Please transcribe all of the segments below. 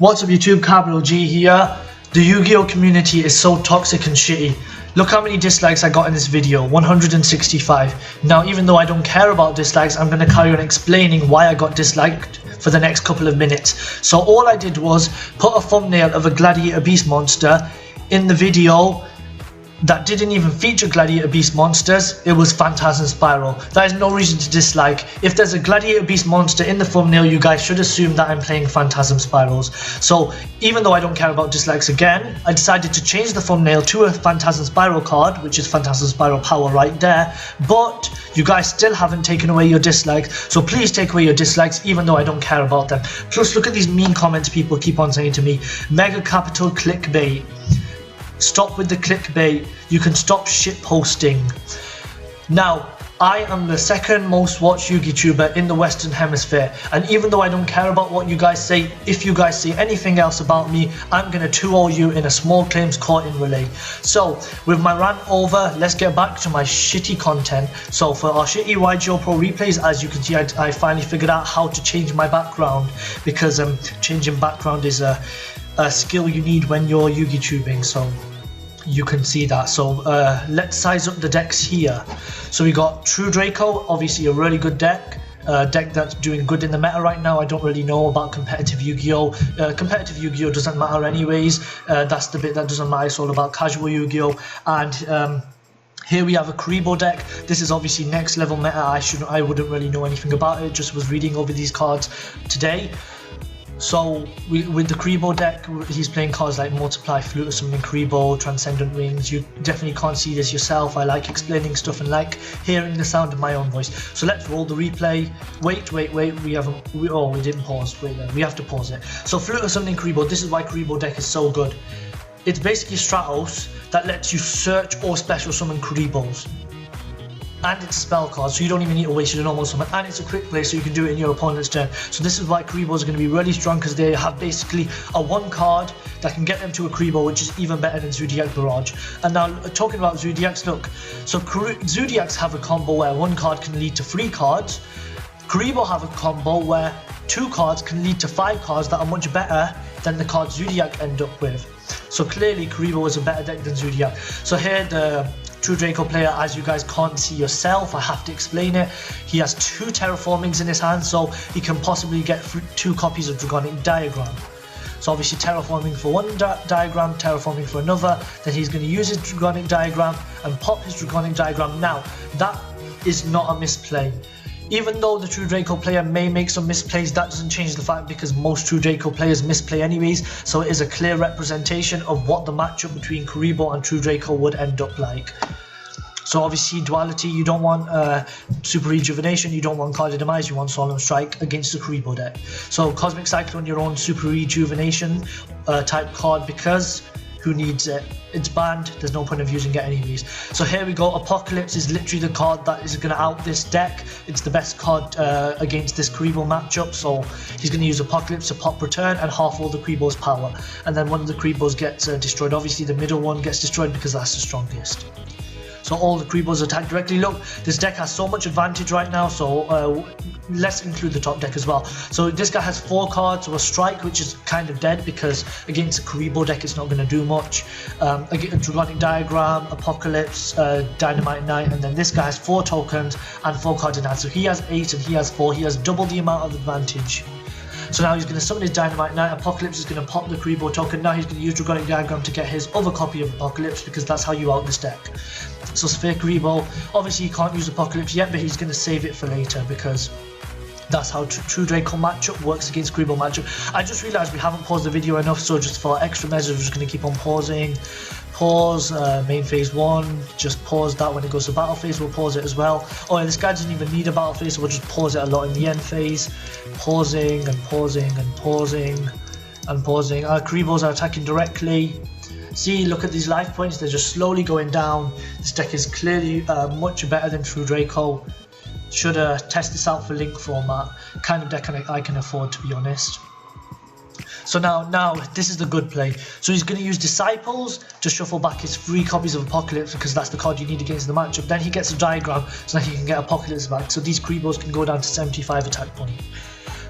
What's up YouTube, Capitalg here. The Yu-Gi-Oh community is so toxic and shitty. Look how many dislikes I got in this video, 165. Now even though I don't care about dislikes, I'm going to carry on explaining why I got disliked for the next couple of minutes. So all I did was put a thumbnail of a Gladiator Beast monster in the video that didn't even feature Gladiator Beast monsters. It was Phantasm Spiral. That is no reason to dislike. If there's a Gladiator Beast monster in the thumbnail, you guys should assume that I'm playing Phantasm Spirals. So even though I don't care about dislikes again, I decided to change the thumbnail to a Phantasm Spiral card, which is Phantasm Spiral Power right there. But you guys still haven't taken away your dislikes, so please take away your dislikes even though I don't care about them. Plus look at these mean comments people keep on saying to me. Mega capital clickbait. Stop with the clickbait. You can stop shit posting. Now, I am the second most watched YouTuber in the Western Hemisphere, and even though I don't care about what you guys say, if you guys say anything else about me, I'm gonna 2-0 you in a small claims court in relay. So, with my rant over, let's get back to my shitty content. So for our shitty YGO Pro replays, as you can see, I finally figured out how to change my background, because changing background is a skill you need when you're Yu-Gi-tubing, so you can see that. So let's size up the decks here. So we got True Draco, obviously a really good deck. Deck that's doing good in the meta right now. I don't really know about competitive Yu-Gi-Oh! Competitive Yu-Gi-Oh! Doesn't matter anyways. That's the bit that doesn't matter. It's all about casual Yu-Gi-Oh! And here we have a Kuriboh deck. This is obviously next level meta. I wouldn't really know anything about it. Just was reading over these cards today. So with the Kuriboh deck, he's playing cards like Multiply, Flute of Summoning Kuriboh, Transcendent Wings. You definitely can't see this yourself. I like explaining stuff and like hearing the sound of my own voice. So let's roll the replay. Wait, we didn't pause. Wait, we have to pause it. So Flute of Summoning Kuriboh, this is why Kuriboh deck is so good. It's basically Stratos that lets you search or special summon Kuribohs. And it's a spell card, so you don't even need to waste your normal summon, and it's a quick play, so you can do it in your opponent's turn. So this is why Kuribohs are going to be really strong, because they have basically a one card that can get them to a Kuriboh, which is even better than Zodiac Barrage. And now talking about Zodiacs, look, so Zodiacs have a combo where one card can lead to 3 cards. Kuriboh have a combo where 2 cards can lead to 5 cards that are much better than the cards Zodiac end up with. So clearly Kuriboh is a better deck than Zodiac. So here the True Draco player, as you guys can't see yourself, I have to explain it. He has 2 terraformings in his hand, so he can possibly get 2 copies of Dragonic Diagram. So obviously terraforming for one diagram, terraforming for another, then he's going to use his Dragonic Diagram and pop his Dragonic Diagram. Now, that is not a misplay. Even though the True Draco player may make some misplays, that doesn't change the fact, because most True Draco players misplay anyways, so it is a clear representation of what the matchup between Kuriboh and True Draco would end up like. So obviously duality, you don't want Super Rejuvenation, you don't want Card of Demise, you want Solemn Strike against the Kuriboh deck. So Cosmic Cyclone, your own Super Rejuvenation type card, because who needs it? It's banned, there's no point of using it anyways. So here we go, Apocalypse is literally the card that is going to out this deck. It's the best card against this Kuriboh matchup, so he's going to use Apocalypse to pop return and half all the Kuriboh's power. And then one of the Kuribohs gets destroyed. Obviously the middle one gets destroyed because that's the strongest. So all the Kuribohs attack directly. Look, this deck has so much advantage right now, so let's include the top deck as well. So this guy has 4 cards, so a Strike, which is kind of dead, because against a Kuriboh deck it's not going to do much. A Dragonic Diagram, Apocalypse, Dynamite Knight, and then this guy has 4 tokens and 4 cards in hand. So he has 8 and he has 4, he has double the amount of advantage. So now he's going to summon his Dynamite Knight, Apocalypse is going to pop the Kuriboh token, now he's going to use Dragonic Diagram to get his other copy of Apocalypse, because that's how you out this deck. So Sphere Kuriboh, obviously he can't use Apocalypse yet, but he's going to save it for later, because that's how True Draco matchup works against Kuriboh matchup. I just realised we haven't paused the video enough, so just for extra measures we're just going to keep on pausing. Pause, main phase 1, just pause that. When it goes to battle phase we'll pause it as well. Oh yeah, this guy doesn't even need a battle phase, so we'll just pause it a lot in the end phase. Pausing and pausing and pausing and pausing. Our Kuribohs are attacking directly. See, look at these life points, they're just slowly going down. This deck is clearly much better than True Draco. Should test this out for Link format. Kind of deck I can afford, to be honest. So now this is the good play. So he's going to use Disciples to shuffle back his 3 copies of Apocalypse, because that's the card you need against the matchup. Then he gets a Diagram, so that he can get Apocalypse back. So these Kuribohs can go down to 75 attack point.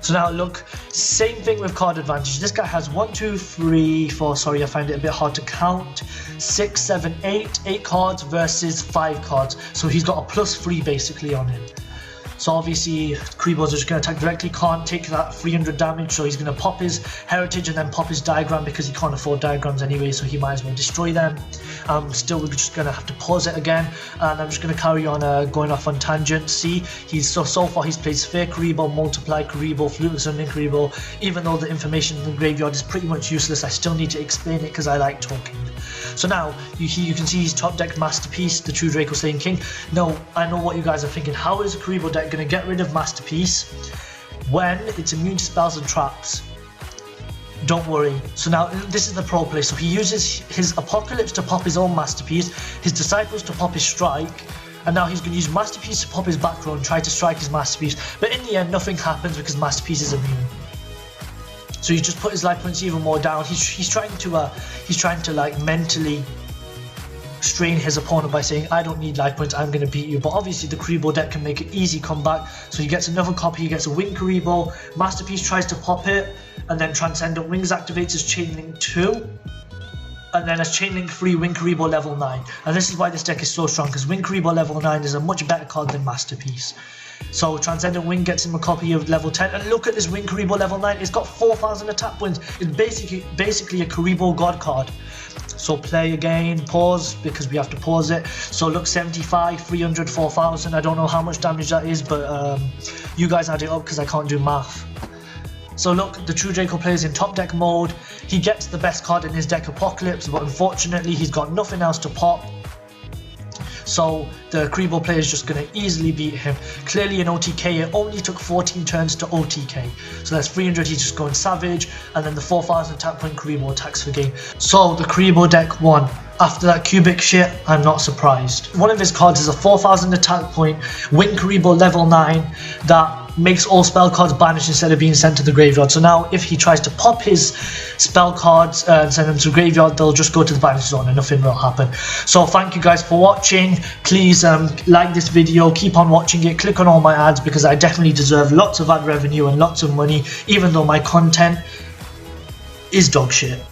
So now look, same thing with card advantage. This guy has 1, 2, 3, 4, sorry I find it a bit hard to count, 6, 7, 8 cards versus 5 cards. So he's got a +3 basically on him. So obviously Kribo's just going to attack directly, can't take that 300 damage, so he's going to pop his heritage and then pop his diagram because he can't afford diagrams anyway, so he might as well destroy them. Still we're just going to have to pause it again, and I'm just going to carry on going off on tangent. See, he's so far he's played Sphere Kribo, Multiply Kribo, Flute Summoning Kribo. Even though the information in the graveyard is pretty much useless, I still need to explain it because I like talking. So now you can see his top deck Masterpiece, the True Draco Slaying King. Now I know what you guys are thinking, how is a Kribo deck going to get rid of Masterpiece when it's immune to spells and traps? Don't worry. So now this is the pro play. So he uses his Apocalypse to pop his own Masterpiece, his Disciples to pop his Strike, and now he's going to use Masterpiece to pop his back row and try to strike his Masterpiece. But in the end nothing happens because Masterpiece is immune. So you just put his life points even more down. He's trying to like mentally strain his opponent by saying, I don't need life points, I'm going to beat you. But obviously the Kribo deck can make an easy comeback. So he gets another copy, he gets a Wing Kribo, Masterpiece tries to pop it, and then Transcendent Wings activates his Chain Link 2. And then as Chain Link 3, Wing Kribo level 9. And this is why this deck is so strong, because Wing Kribo level 9 is a much better card than Masterpiece. So Transcendent Wing gets him a copy of level 10, and look at this Wing Kribo level 9, it's got 4,000 attack points. It's basically a Kribo God card. So play again, pause, because we have to pause it. So look, 75, 300, 4,000, I don't know how much damage that is, but you guys add it up because I can't do math. So look, the True Draco plays in top deck mode. He gets the best card in his deck, Apocalypse, but unfortunately he's got nothing else to pop. So the Kribo player is just going to easily beat him. Clearly in OTK it only took 14 turns to OTK. So that's 300, he's just going savage, and then the 4,000 attack point Kribo attacks for game. So the Kribo deck won. After that cubic shit, I'm not surprised. One of his cards is a 4,000 attack point Wing Kribo level 9 that makes all spell cards banished instead of being sent to the graveyard. So now if he tries to pop his spell cards and send them to the graveyard, they'll just go to the banish zone and nothing will happen. So thank you guys for watching. Please like this video, keep on watching it, click on all my ads because I definitely deserve lots of ad revenue and lots of money, even though my content is dog shit.